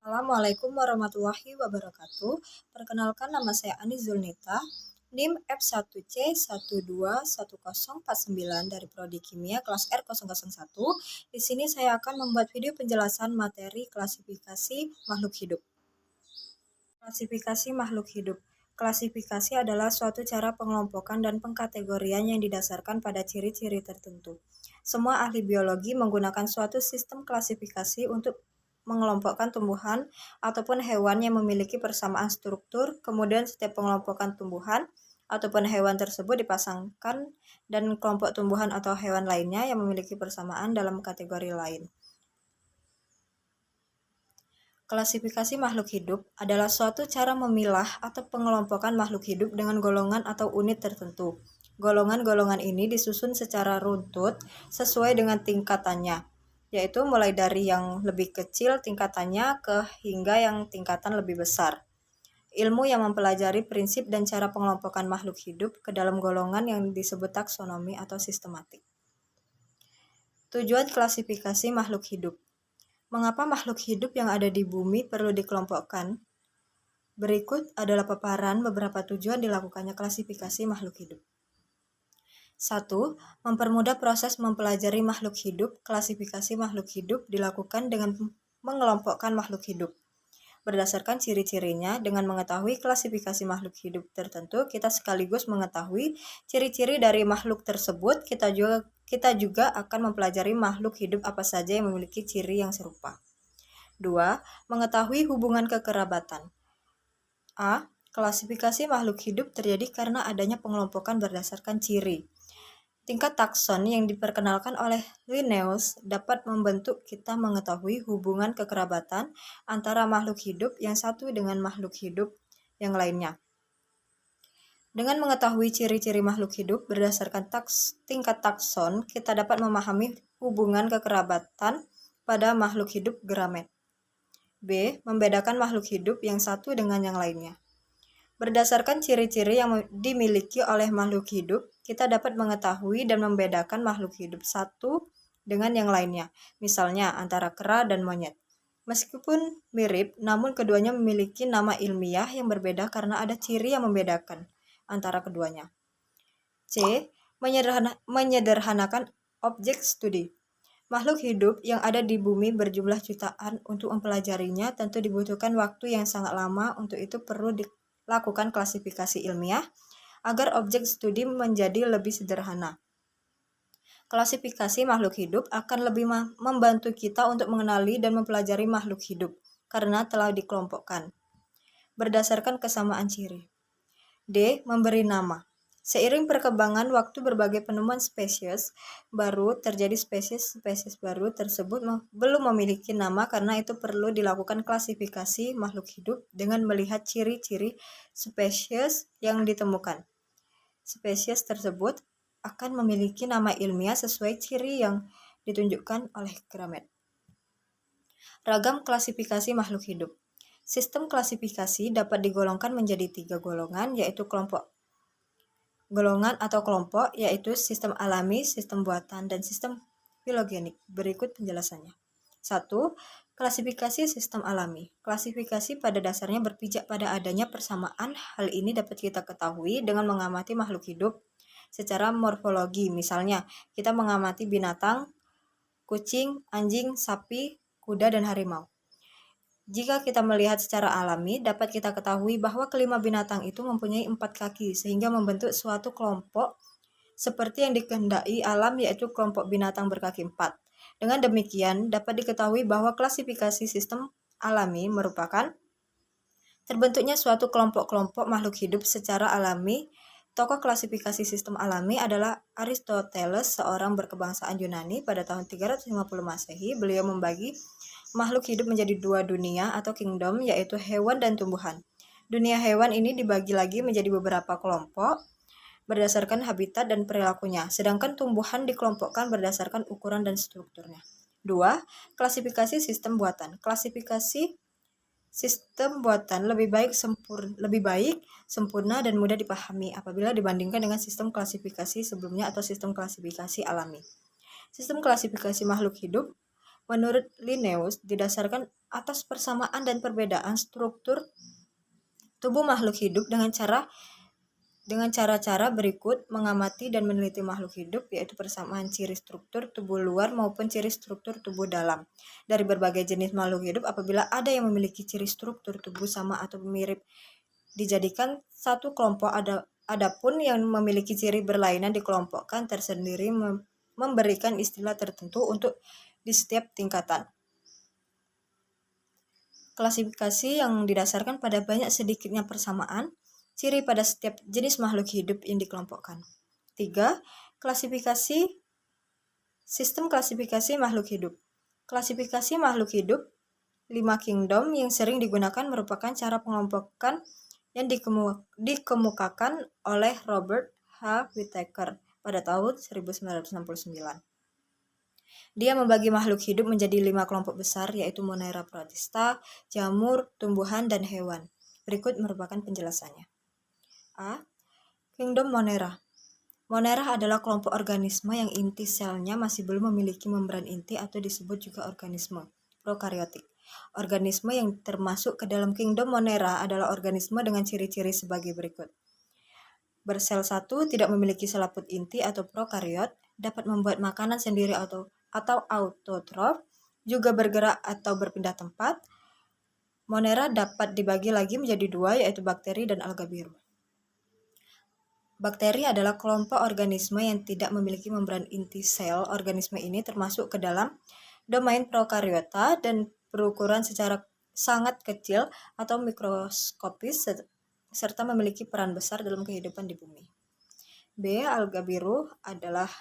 Assalamualaikum warahmatullahi wabarakatuh. Perkenalkan, nama saya Ani Zulnita, NIM F1C121049 dari Prodi Kimia kelas R001. Di sini saya akan membuat video penjelasan materi klasifikasi makhluk hidup. Klasifikasi makhluk hidup. Klasifikasi adalah suatu cara pengelompokan dan pengkategorian yang didasarkan pada ciri-ciri tertentu. Semua ahli biologi menggunakan suatu sistem klasifikasi untuk mengelompokkan tumbuhan ataupun hewan yang memiliki persamaan struktur, kemudian setiap pengelompokan tumbuhan ataupun hewan tersebut dipasangkan dan kelompok tumbuhan atau hewan lainnya yang memiliki persamaan dalam kategori lain. Klasifikasi makhluk hidup adalah suatu cara memilah atau pengelompokan makhluk hidup dengan golongan atau unit tertentu. Golongan-golongan ini disusun secara runtut sesuai dengan tingkatannya, yaitu mulai dari yang lebih kecil tingkatannya ke hingga yang tingkatan lebih besar. Ilmu yang mempelajari prinsip dan cara pengelompokan makhluk hidup ke dalam golongan yang disebut taksonomi atau sistematik. Tujuan klasifikasi makhluk hidup. Mengapa makhluk hidup yang ada di bumi perlu dikelompokkan? Berikut adalah paparan beberapa tujuan dilakukannya klasifikasi makhluk hidup. 1. Mempermudah proses mempelajari makhluk hidup. Klasifikasi makhluk hidup dilakukan dengan mengelompokkan makhluk hidup. Berdasarkan ciri-cirinya, dengan mengetahui klasifikasi makhluk hidup tertentu, kita sekaligus mengetahui ciri-ciri dari makhluk tersebut. Kita juga akan mempelajari makhluk hidup apa saja yang memiliki ciri yang serupa. 2. Mengetahui hubungan kekerabatan. A. Klasifikasi makhluk hidup terjadi karena adanya pengelompokan berdasarkan ciri. Tingkat takson yang diperkenalkan oleh Linnaeus dapat membentuk kita mengetahui hubungan kekerabatan antara makhluk hidup yang satu dengan makhluk hidup yang lainnya. Dengan mengetahui ciri-ciri makhluk hidup berdasarkan tingkat takson, kita dapat memahami hubungan kekerabatan pada makhluk hidup gramet. B. Membedakan makhluk hidup yang satu dengan yang lainnya. Berdasarkan ciri-ciri yang dimiliki oleh makhluk hidup, kita dapat mengetahui dan membedakan makhluk hidup satu dengan yang lainnya, misalnya antara kera dan monyet. Meskipun mirip, namun keduanya memiliki nama ilmiah yang berbeda karena ada ciri yang membedakan antara keduanya. C. Menyederhanakan objek studi. Makhluk hidup yang ada di bumi berjumlah jutaan. Untuk mempelajarinya tentu dibutuhkan waktu yang sangat lama. Untuk itu perlu dilakukan klasifikasi ilmiah agar objek studi menjadi lebih sederhana. Klasifikasi makhluk hidup akan lebih membantu kita untuk mengenali dan mempelajari makhluk hidup karena telah dikelompokkan berdasarkan kesamaan ciri. D. Memberi nama. Seiring perkembangan waktu berbagai penemuan spesies baru terjadi, spesies baru tersebut belum memiliki nama, karena itu perlu dilakukan klasifikasi makhluk hidup dengan melihat ciri-ciri spesies yang ditemukan. Spesies tersebut akan memiliki nama ilmiah sesuai ciri yang ditunjukkan oleh gramet. Ragam klasifikasi makhluk hidup. Sistem klasifikasi dapat digolongkan menjadi 3 golongan, yaitu golongan atau kelompok, yaitu sistem alami, sistem buatan, dan sistem filogenik. Berikut penjelasannya. 1. Klasifikasi sistem alami. Klasifikasi pada dasarnya berpijak pada adanya persamaan. Hal ini dapat kita ketahui dengan mengamati makhluk hidup secara morfologi. Misalnya, kita mengamati binatang, kucing, anjing, sapi, kuda, dan harimau. Jika kita melihat secara alami, dapat kita ketahui bahwa kelima binatang itu mempunyai 4 kaki, sehingga membentuk suatu kelompok seperti yang dikehendaki alam, yaitu kelompok binatang berkaki 4. Dengan demikian, dapat diketahui bahwa klasifikasi sistem alami merupakan terbentuknya suatu kelompok-kelompok makhluk hidup secara alami. Tokoh klasifikasi sistem alami adalah Aristoteles, seorang berkebangsaan Yunani pada tahun 350 Masehi. Beliau membagi makhluk hidup menjadi 2 dunia atau kingdom, yaitu hewan dan tumbuhan. Dunia hewan ini dibagi lagi menjadi beberapa kelompok berdasarkan habitat dan perilakunya, sedangkan tumbuhan dikelompokkan berdasarkan ukuran dan strukturnya. 2. Klasifikasi sistem buatan. Klasifikasi sistem buatan lebih baik, sempurna, dan mudah dipahami apabila dibandingkan dengan sistem klasifikasi sebelumnya atau sistem klasifikasi alami. Sistem klasifikasi makhluk hidup Menurut Linnaeus, didasarkan atas persamaan dan perbedaan struktur tubuh makhluk hidup dengan cara-cara berikut mengamati dan meneliti makhluk hidup, yaitu persamaan ciri struktur tubuh luar maupun ciri struktur tubuh dalam. Dari berbagai jenis makhluk hidup, apabila ada yang memiliki ciri struktur tubuh sama atau mirip, dijadikan satu kelompok. Adapun yang memiliki ciri berlainan dikelompokkan tersendiri, memberikan istilah tertentu untuk di setiap tingkatan. Klasifikasi yang didasarkan pada banyak sedikitnya persamaan ciri pada setiap jenis makhluk hidup yang dikelompokkan. 3. Sistem klasifikasi makhluk hidup. Klasifikasi makhluk hidup 5 kingdom yang sering digunakan merupakan cara pengelompokan yang dikemukakan oleh Robert H. Whittaker pada tahun 1969. Dia membagi makhluk hidup menjadi 5 kelompok besar, yaitu Monera protista, jamur, tumbuhan, dan hewan. Berikut merupakan penjelasannya. A. Kingdom Monera. Monera adalah kelompok organisme yang inti selnya masih belum memiliki membran inti atau disebut juga organisme prokariotik. Organisme yang termasuk ke dalam kingdom Monera adalah organisme dengan ciri-ciri sebagai berikut. Bersel satu, tidak memiliki selaput inti atau prokariot, dapat membuat makanan sendiri atau autotrof, juga bergerak atau berpindah tempat. Monera dapat dibagi lagi menjadi 2, yaitu bakteri dan alga biru. Bakteri adalah kelompok organisme yang tidak memiliki membran inti sel. Organisme ini termasuk ke dalam domain prokariota dan berukuran secara sangat kecil atau mikroskopis serta memiliki peran besar dalam kehidupan di bumi. B. Alga biru adalah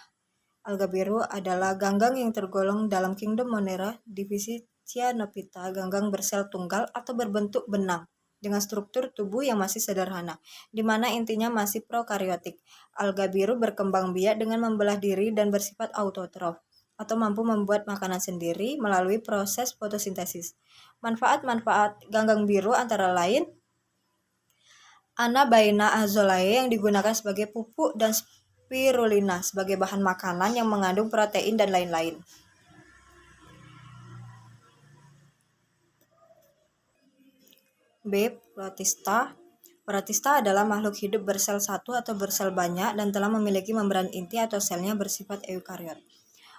ganggang yang tergolong dalam kingdom Monera, divisi Cyanophyta, ganggang bersel tunggal atau berbentuk benang dengan struktur tubuh yang masih sederhana, di mana intinya masih prokariotik. Alga biru berkembang biak dengan membelah diri dan bersifat autotrof, atau mampu membuat makanan sendiri melalui proses fotosintesis. Manfaat-manfaat ganggang biru antara lain Anabaena-azolae yang digunakan sebagai pupuk dan spirulina sebagai bahan makanan yang mengandung protein dan lain-lain. B. Protista. Protista adalah makhluk hidup bersel satu atau bersel banyak dan telah memiliki membran inti atau selnya bersifat eukariot.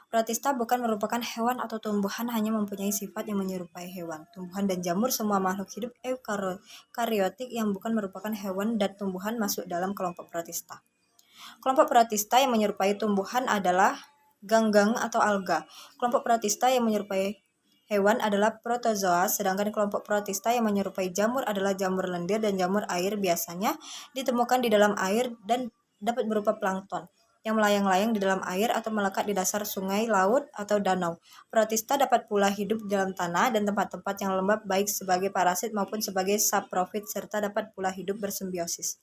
Protista bukan merupakan hewan atau tumbuhan, hanya mempunyai sifat yang menyerupai hewan. Tumbuhan dan jamur, semua makhluk hidup eukariotik yang bukan merupakan hewan dan tumbuhan masuk dalam kelompok protista. Kelompok protista yang menyerupai tumbuhan adalah ganggang atau alga. Kelompok protista yang menyerupai hewan adalah protozoa, sedangkan kelompok protista yang menyerupai jamur adalah jamur lendir dan jamur air, biasanya ditemukan di dalam air dan dapat berupa plankton yang melayang-layang di dalam air atau melekat di dasar sungai, laut, atau danau. Protista dapat pula hidup di dalam tanah dan tempat-tempat yang lembab baik sebagai parasit maupun sebagai saprofit, serta dapat pula hidup bersimbiosis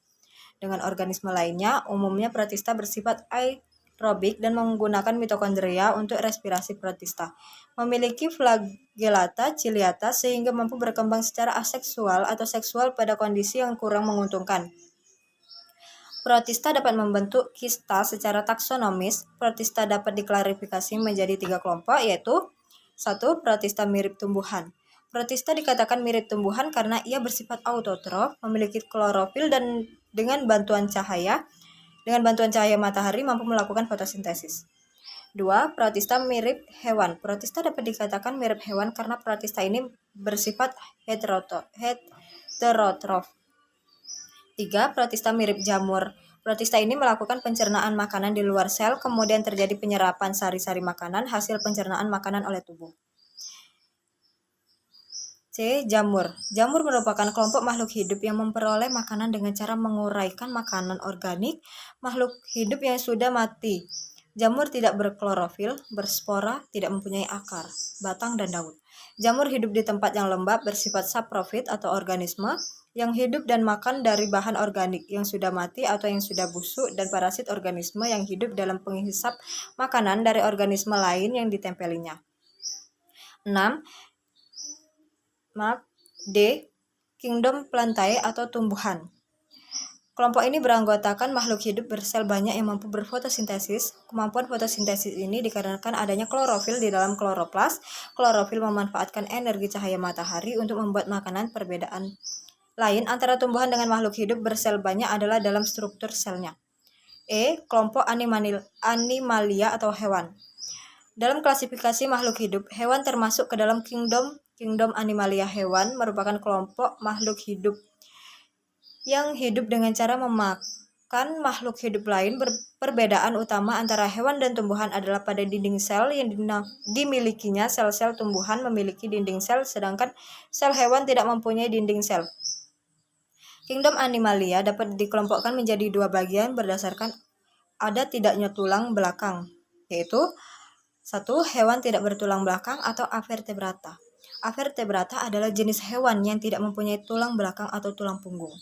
dengan organisme lainnya. Umumnya protista bersifat aerobik dan menggunakan mitokondria untuk respirasi. Protista memiliki flagellata ciliata sehingga mampu berkembang secara aseksual atau seksual pada kondisi yang kurang menguntungkan. Protista dapat membentuk kista secara taksonomis. Protista dapat diklarifikasi menjadi 3 kelompok, yaitu 1. Protista mirip tumbuhan. Protista dikatakan mirip tumbuhan karena ia bersifat autotrof, memiliki klorofil dan dengan bantuan cahaya matahari mampu melakukan fotosintesis. 2. Protista mirip hewan. Protista dapat dikatakan mirip hewan karena protista ini bersifat heterotrof. 3. Protista mirip jamur. Protista ini melakukan pencernaan makanan di luar sel, kemudian terjadi penyerapan sari-sari makanan hasil pencernaan makanan oleh tubuh. C. Jamur. Jamur merupakan kelompok makhluk hidup yang memperoleh makanan dengan cara menguraikan makanan organik makhluk hidup yang sudah mati. Jamur tidak berklorofil, berspora, tidak mempunyai akar, batang, dan daun. Jamur hidup di tempat yang lembab, bersifat saprofit atau organisme yang hidup dan makan dari bahan organik yang sudah mati atau yang sudah busuk, dan parasit organisme yang hidup dalam penghisap makanan dari organisme lain yang ditempelinya. 6. D. Kingdom Plantae atau tumbuhan. Kelompok ini beranggotakan makhluk hidup bersel banyak yang mampu berfotosintesis. Kemampuan fotosintesis ini dikarenakan adanya klorofil di dalam kloroplas. Klorofil memanfaatkan energi cahaya matahari untuk membuat makanan. Perbedaan lain antara tumbuhan dengan makhluk hidup bersel banyak adalah dalam struktur selnya. Kelompok animalia atau hewan. Dalam klasifikasi makhluk hidup, hewan termasuk ke dalam kingdom animalia. Hewan merupakan kelompok makhluk hidup yang hidup dengan cara memakan makhluk hidup lain. Perbedaan utama antara hewan dan tumbuhan adalah pada dinding sel yang dimilikinya. Sel-sel tumbuhan memiliki dinding sel, sedangkan sel hewan tidak mempunyai dinding sel. Kingdom animalia dapat dikelompokkan menjadi dua bagian berdasarkan ada tidaknya tulang belakang, yaitu 1. Hewan tidak bertulang belakang atau avertebrata. Avertebrata adalah jenis hewan yang tidak mempunyai tulang belakang atau tulang punggung.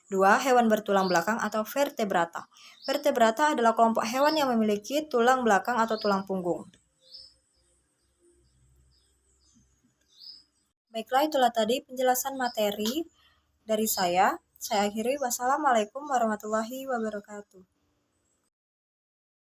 2. Hewan bertulang belakang atau vertebrata. Vertebrata adalah kelompok hewan yang memiliki tulang belakang atau tulang punggung. Baiklah, itulah tadi penjelasan materi dari saya. Saya akhiri. Wassalamualaikum warahmatullahi wabarakatuh.